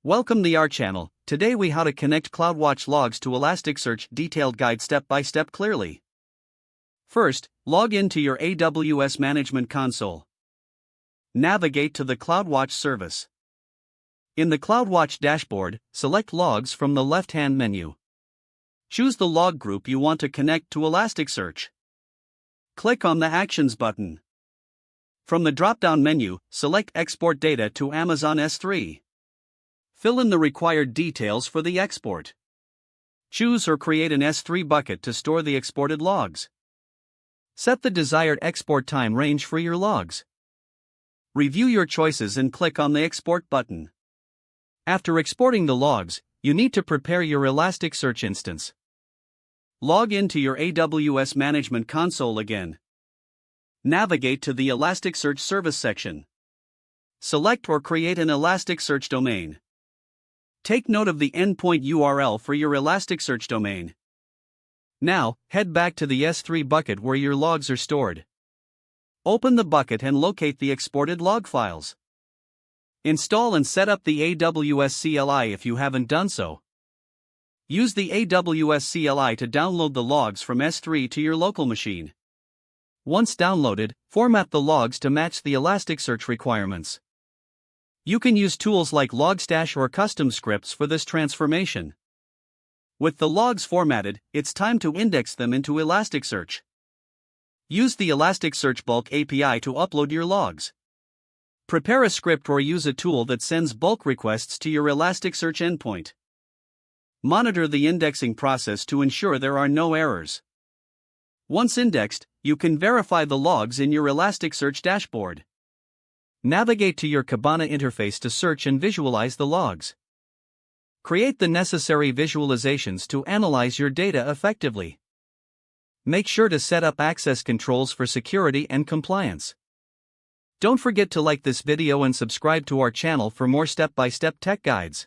Welcome to our channel. Today we how to connect CloudWatch logs to Elasticsearch detailed guide step by step clearly. First, log into your AWS Management Console. Navigate to the CloudWatch service. In the CloudWatch dashboard, select Logs from the left-hand menu. Choose the log group you want to connect to Elasticsearch. Click on the Actions button. From the drop-down menu, select Export Data to Amazon S3. Fill in the required details for the export. Choose or create an S3 bucket to store the exported logs. Set the desired export time range for your logs. Review your choices and click on the Export button. After exporting the logs, you need to prepare your Elasticsearch instance. Log into your AWS Management Console again. Navigate to the Elasticsearch service section. Select or create an Elasticsearch domain. Take note of the endpoint URL for your Elasticsearch domain. Now, head back to the S3 bucket where your logs are stored. Open the bucket and locate the exported log files. Install and set up the AWS CLI if you haven't done so. Use the AWS CLI to download the logs from S3 to your local machine. Once downloaded, format the logs to match the Elasticsearch requirements. You can use tools like Logstash or custom scripts for this transformation. With the logs formatted, it's time to index them into Elasticsearch. Use the Elasticsearch bulk API to upload your logs. Prepare a script or use a tool that sends bulk requests to your Elasticsearch endpoint. Monitor the indexing process to ensure there are no errors. Once indexed, you can verify the logs in your Elasticsearch dashboard. Navigate to your Kibana interface to search and visualize the logs. Create the necessary visualizations to analyze your data effectively. Make sure to set up access controls for security and compliance. Don't forget to like this video and subscribe to our channel for more step-by-step tech guides.